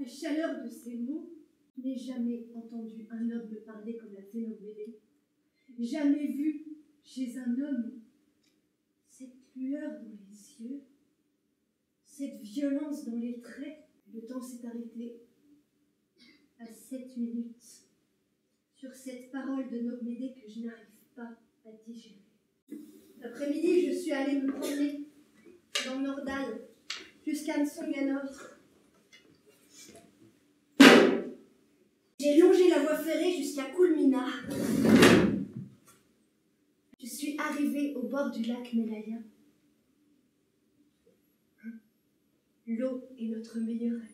La chaleur de ces mots, n'ai jamais entendu un noble parler comme l'a fait Nogmédé. Jamais vu chez un homme cette lueur dans les yeux, cette violence dans les traits. Le temps s'est arrêté à 7 minutes sur cette parole de Nogmédé que je n'arrive pas à digérer. L'après-midi, je suis allée me promener dans Nordal jusqu'à Msonganor. J'ai longé la voie ferrée jusqu'à Kulmina. Je suis arrivée au bord du lac Melaya. L'eau est notre meilleure amie.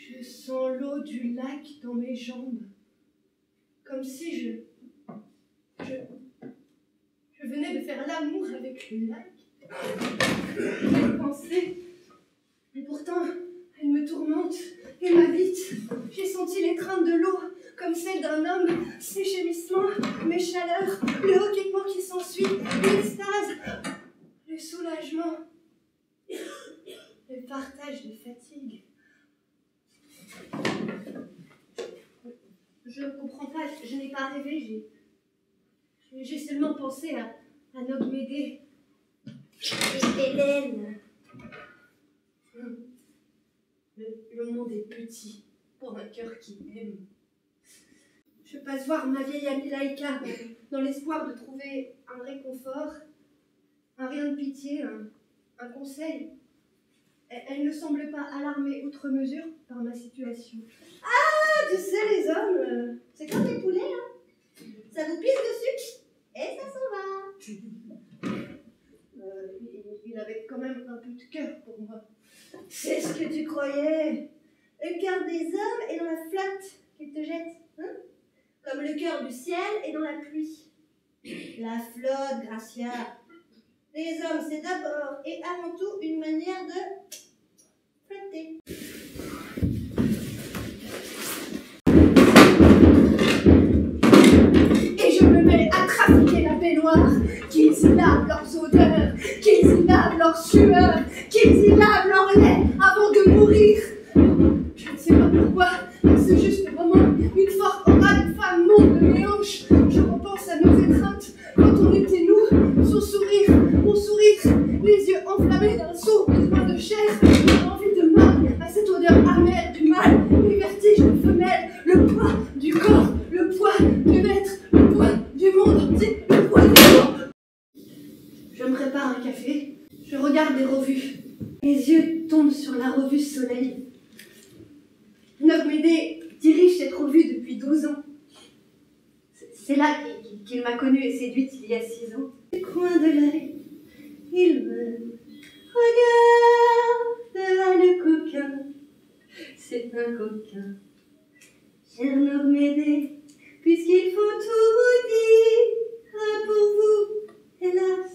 Je sens l'eau du lac dans mes jambes, comme si je venais de faire l'amour avec le lac. Mes pensées, et pourtant, elle me tourmente et m'habite. J'ai senti l'étreinte de l'eau, comme celle d'un homme, ses gémissements, mes chaleurs, le hoquetement qui s'ensuit, l'extase, le soulagement, le partage de fatigue. Je ne comprends pas, je n'ai pas rêvé, j'ai seulement pensé à Nogmédé et Hélène. Le monde est petit pour un cœur qui aime. Je passe voir ma vieille amie Laïka dans l'espoir de trouver un réconfort, un rien de pitié, un conseil. Elle ne semble pas alarmée outre mesure par ma situation. Ah, tu sais, les hommes, c'est comme les poulets, hein. Ça vous pisse dessus et ça s'en va. Il avait quand même un peu de cœur pour moi. C'est ce que tu croyais. Le cœur des hommes est dans la flotte qu'ils te jettent, hein, comme le cœur du ciel est dans la pluie. La flotte, Gracia. Les hommes, c'est d'abord et avant tout une manière de flotter. Et je me mets à trafiquer la baignoire, qu'ils y lavent leurs odeurs, qu'ils y lavent leurs sueurs, qu'ils y lavent leur lait avant de mourir. Je ne sais pas pourquoi, à ce juste moment, une forte aura de femme monte de mes hanches. Je repense à nos étreintes quand on était nous, son sourire, mon sourire, les yeux enflammés d'un sourd besoin de chair, l'envie de mâle à cette odeur amère du mal, les vertiges de femelle, le poids du corps, le poids du maître, le poids du monde entier, le poids du monde. Je me prépare un café, je regarde des revues. Mes yeux tombent sur la revue Soleil. Nogmédé dirige cette revue depuis 12 ans. C'est là qu'il m'a connue et séduite il y a 6 ans. Du coin de l'œil, il me regarde, le coquin, c'est un coquin. Cher Nogmédé, puisqu'il faut tout vous dire pour vous, hélas,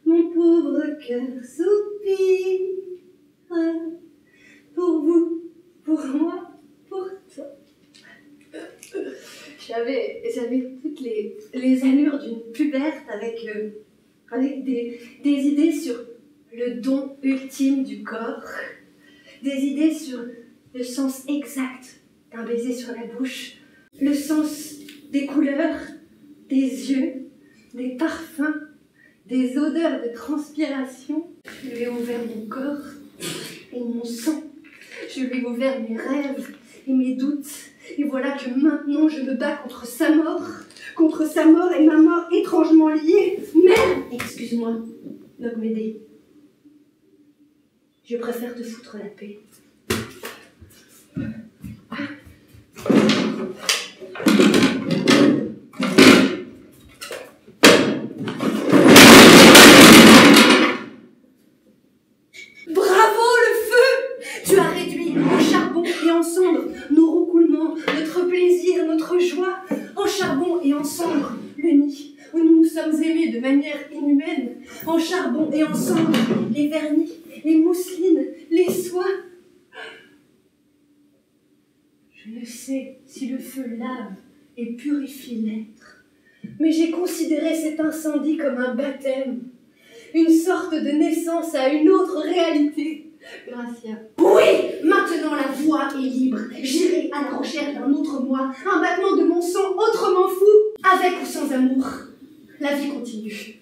mon pauvre cœur soupire. Pour vous, pour moi, pour toi. J'avais toutes les allures d'une puberte avec des idées sur le don ultime du corps, des idées sur le sens exact d'un baiser sur la bouche, le sens des couleurs, des yeux, des parfums, des odeurs de transpiration. Je lui ai ouvert mon corps et mon sang. Je lui ai ouvert mes rêves et mes doutes. Et voilà que maintenant je me bats contre sa mort et ma mort étrangement liée. Merde, excuse-moi, Nogmédé. Je préfère te foutre la paix. décennies où nous nous sommes aimés de manière inhumaine, en charbon et en sang, les vernis, les mousselines, les soies. Je ne sais si le feu lave et purifie l'être, mais j'ai considéré cet incendie comme un baptême, une sorte de naissance à une autre réalité. Gracia. Oui, maintenant la voie est libre. J'irai à la recherche d'un autre moi, un battement de mon sang autrement fou, avec ou sans amour. La vie continue.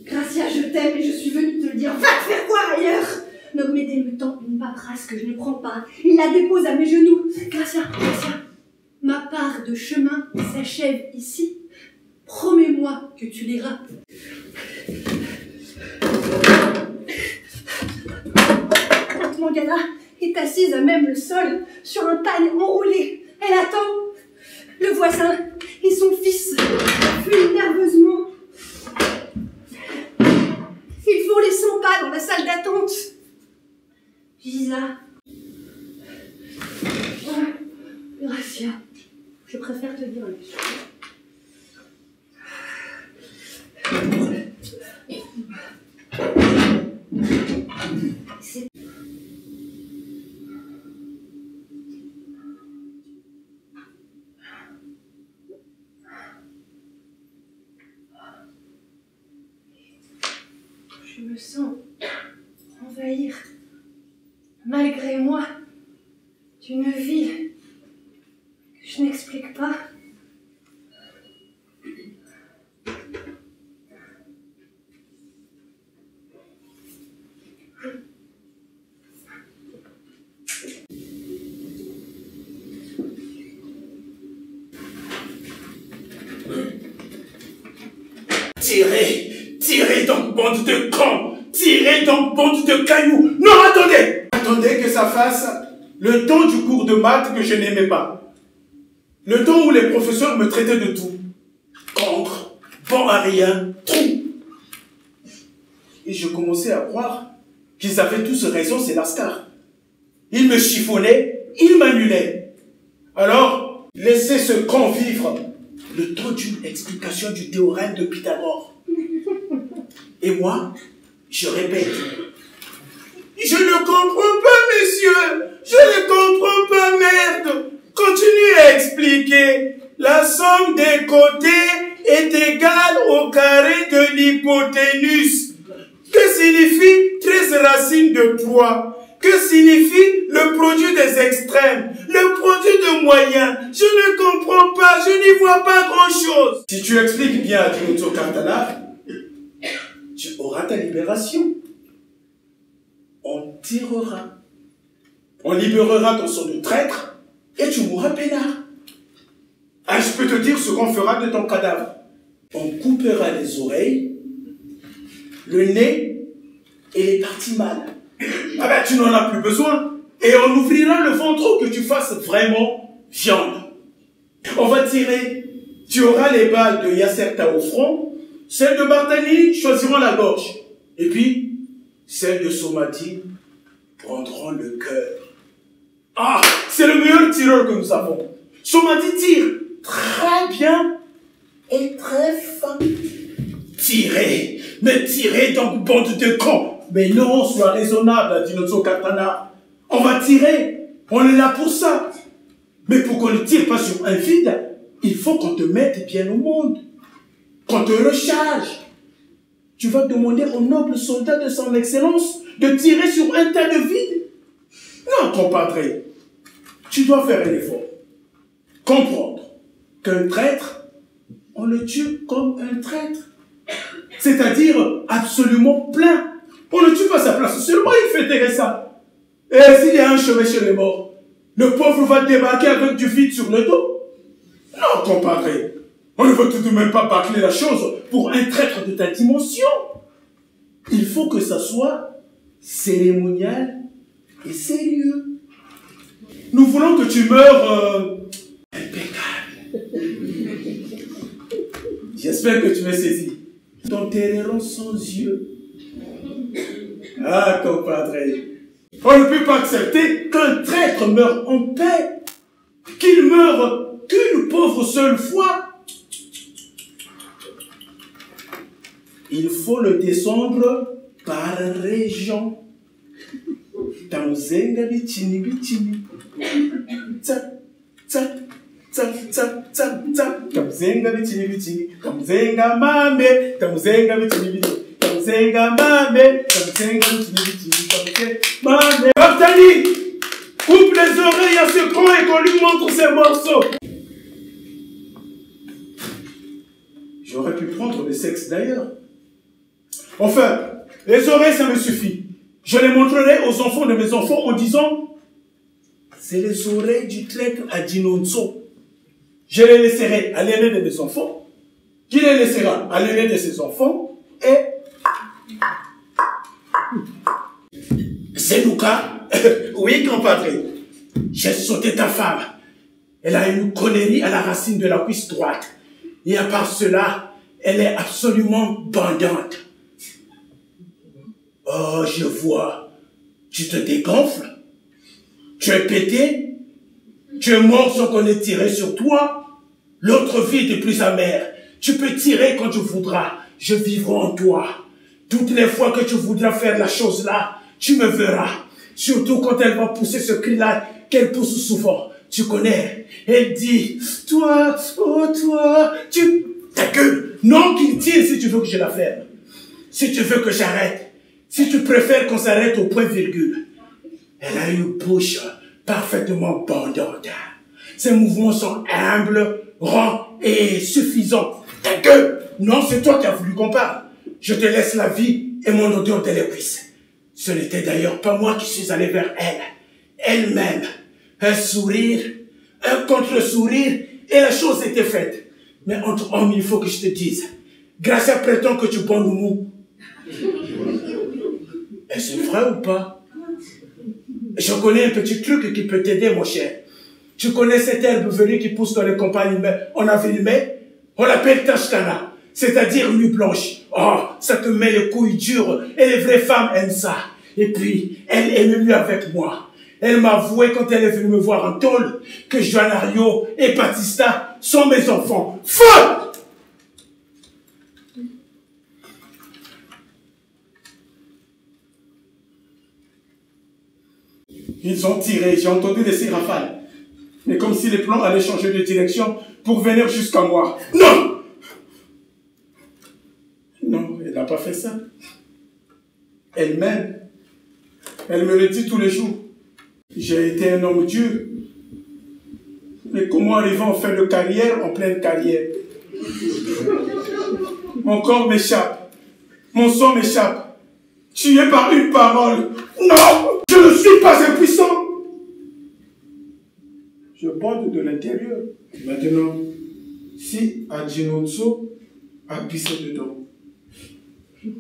Gracia, je t'aime et je suis venue te le dire. Va te faire voir ailleurs. Nogmédé me tend une paperasse que je ne prends pas. Il la dépose à mes genoux. Gracia, Gracia, ma part de chemin s'achève ici. Promets-moi que tu l'iras. Tante Mangala est assise à même le sol, sur un pagne enroulé. Elle attend. Le voisin et son fils fuient nerveusement. Ils font les 100 pas dans la salle d'attente. Lisa. Oh, Gracia, je préfère te dire les choses. Je me sens envahir, malgré moi, d'une vie que je n'explique pas. Tirez donc, bande de cons! Tirez donc, bande de cailloux! Non, attendez! Attendez que ça fasse le temps du cours de maths que je n'aimais pas. Le temps où les professeurs me traitaient de tout. Cancre, bon à rien, trou. Et je commençais à croire qu'ils avaient tous raison, c'est Lascar. Ils me chiffonnaient, ils m'annulaient. Alors, laissez ce con vivre le temps d'une explication du théorème de Pythagore. Et moi, je répète. Je ne comprends pas, messieurs. Je ne comprends pas, merde. Continuez à expliquer. La somme des côtés est égale au carré de l'hypoténuse. Que signifie 13 racines de 3? Que signifie le produit des extrêmes? Le produit de moyens? Je ne comprends pas, je n'y vois pas grand-chose. Si tu expliques bien à Dinozo Cantala, tu auras ta libération. On tirera. On libérera ton son de traître et tu mourras peinard. Ah, je peux te dire ce qu'on fera de ton cadavre. On coupera les oreilles, le nez et les parties mâles. Ah ben, tu n'en as plus besoin. Et on ouvrira le ventre pour que tu fasses vraiment viande. On va tirer. Tu auras les balles de Yacerta au front. Celles de Bartani choisiront la gorge. Et puis, celles de Somati prendront le cœur. Ah, c'est le meilleur tireur que nous avons. Somati tire très bien et très fin. Tirez, mais tirez donc, bande de cons. Mais non, sois raisonnable, Dinozo Katana. On va tirer. On est là pour ça. Mais pour qu'on ne tire pas sur un vide, il faut qu'on te mette bien au monde. Qu'on te recharge. Tu vas demander au noble soldat de son excellence de tirer sur un tas de vide? Non, compadre. Tu dois faire un effort. Comprendre qu'un traître, on le tue comme un traître. C'est-à-dire absolument plein. On ne tue pas sa place, seulement il fait terrer ça. Et s'il y a un chemin chez les morts, le pauvre va débarquer avec du vide sur le dos. Non, compadre, on ne veut tout de même pas bâcler la chose pour un traître de ta dimension. Il faut que ça soit cérémonial et sérieux. Nous voulons que tu meurs impeccable. J'espère que tu m'as saisi. T'enterreront sans yeux. Ah, compadre. On ne peut pas accepter qu'un traître meure en paix. Qu'il meure qu'une pauvre seule fois. il faut le descendre par région. Tamzenga bichini bichini. Tsa, tsa, tsa, tsa, tsa, tsa. Tamzenga bichini bichini. Tamzenga mame. Tamzenga bichini bichini. Tamzenga mame. Tamzenga bichini bichini. Tamzenga mame. Raphtali, coupe les oreilles à ce con et qu'on lui montre ses morceaux. J'aurais pu prendre le sexe d'ailleurs. Enfin, les oreilles, ça me suffit. Je les montrerai aux enfants de mes enfants en disant, c'est les oreilles du traître Adinonso. Je les laisserai à l'aîné de mes enfants, qui les laissera à l'aîné de ses enfants, et Zenuka, oui, compadre, j'ai sauté ta femme. Elle a une connerie à la racine de la cuisse droite. Et à part cela, elle est absolument bandante. Oh, je vois. Tu te dégonfles. Tu es pété. Tu es mort sans qu'on ait tiré sur toi. L'autre vie est plus amère. Tu peux tirer quand tu voudras. Je vivrai en toi. Toutes les fois que tu voudras faire la chose là, tu me verras. Surtout quand elle va pousser ce cri-là qu'elle pousse souvent. Tu connais. Elle dit, toi, oh toi, tu... Ta gueule. Non, qu'il tire si tu veux que je la ferme. Si tu veux que j'arrête. Si tu préfères qu'on s'arrête au point virgule. Elle a une bouche parfaitement bandante. Ses mouvements sont humbles, ronds et suffisants. Ta gueule! Non, c'est toi qui as voulu qu'on parle. Je te laisse la vie et mon odeur de l'épice. Ce n'était d'ailleurs pas moi qui suis allé vers elle. Elle-même. Un sourire, un contre-sourire, et la chose était faite. Mais entre hommes, il faut que je te dise. Gracia prétend que tu bonnes mou. Est-ce vrai ou pas? Je connais un petit truc qui peut t'aider, mon cher. Tu connais cette herbe velue qui pousse dans les campagnes en avril-mai? On l'appelle tashkana, c'est-à-dire nuit blanche. Oh, ça te met les couilles dures et les vraies femmes aiment ça. Et puis, elle aime mieux avec moi. Elle m'a avoué quand elle est venue me voir en tôle que Juanario et Batista sont mes enfants. Feu! Ils ont tiré, j'ai entendu des rafales. Mais comme si les plans allaient changer de direction pour venir jusqu'à moi. Non! Non, elle n'a pas fait ça. Elle m'aime. Elle me le dit tous les jours. J'ai été un homme dur. Mais comment arriver en fin de carrière, en pleine carrière? Mon corps m'échappe. Mon sang m'échappe. Tué par une parole. Non! Je ne suis pas impuissant. Je bande de l'intérieur. Maintenant, si Adinonso a pissé dedans,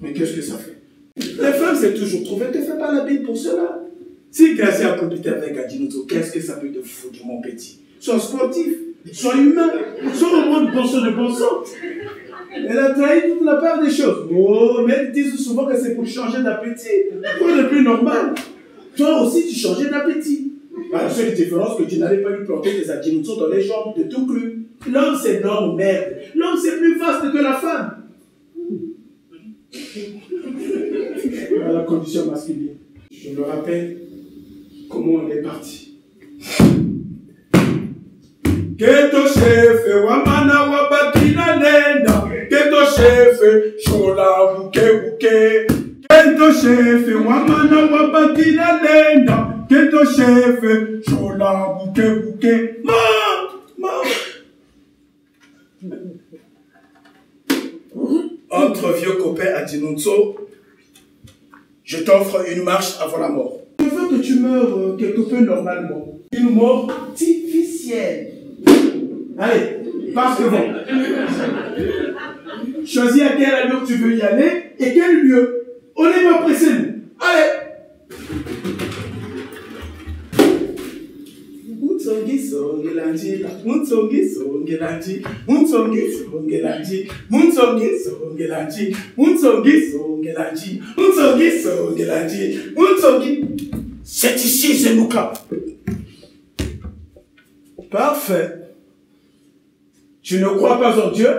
mais qu'est-ce que ça fait? Les femmes, c'est toujours trouvé. Ne te fais pas la bille pour cela. Si Gracia a copité avec Adinonso, qu'est-ce que ça peut te foutre, mon petit? Sois sportif, sois humain, sois au moins de bon sang. Elle a trahi toute la part des choses. Oh, mais elles disent souvent que c'est pour changer d'appétit. Quoi de plus normal? Toi aussi, tu changeais d'appétit. La seule différence, que tu n'allais pas lui planter des Adinonso dans les jambes de tout cru. L'homme, c'est l'homme, merde. L'homme, c'est plus vaste que la femme. À la condition masculine. Je me rappelle comment on est parti. Keto chefe, wamana wabakina nenda. Keto chefe, shola buke buke. Keto chefe, wamana wabakina nenda. Keto chefe, shola buke buke. Ma. Entre vieux copains Adinonso, je t'offre une marche avant la mort. Je veux que tu meurs quelque peu normalement. Une mort artificielle. Allez, parce que bon. Choisis à quelle allure tu veux y aller et quel lieu. On n'est pas pressé, nous. Allez. Mutsongi songelanji, mutsongi songelanji, mutsongi songelanji, mutsongi songelanji, mutsongi songelanji, mutsongi songelanji, mutsongi. C'est ici, Zenuka. Parfait. Tu ne crois pas en Dieu?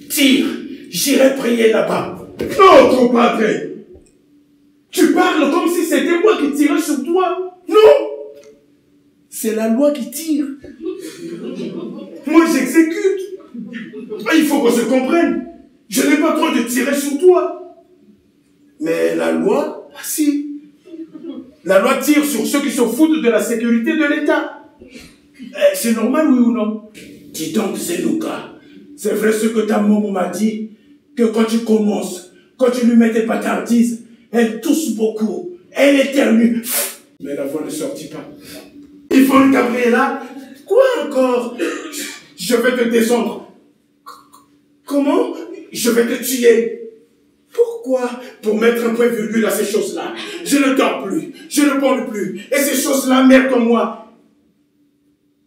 Tire, j'irai prier là-bas. Non, compadre. Tu parles comme si c'était moi qui tirais sur toi. Non. C'est la loi qui tire. Moi, j'exécute. Il faut qu'on se comprenne. Je n'ai pas droit de tirer sur toi. Mais la loi, si. La loi tire sur ceux qui se foutent de la sécurité de l'État. C'est normal, oui ou non? Dis donc, Zenouka, c'est vrai ce que ta maman m'a dit, que quand tu commences, quand tu lui mets tes patardises, elle tousse beaucoup, elle éternue. Mais la voix ne sortit pas. Yvonne Gabriela, quoi encore? Je vais te descendre. Comment? Je vais te tuer. Pourquoi? Pour mettre un point virgule à ces choses-là. Je ne dors plus, je ne parle plus, et ces choses-là merdent en moi.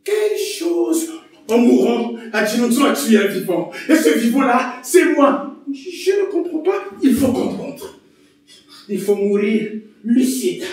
Quelle chose? En mourant, Adjinonso a tué un vivant. Et ce vivant-là, c'est moi. Je ne comprends pas. Il faut comprendre. Il faut mourir lucide.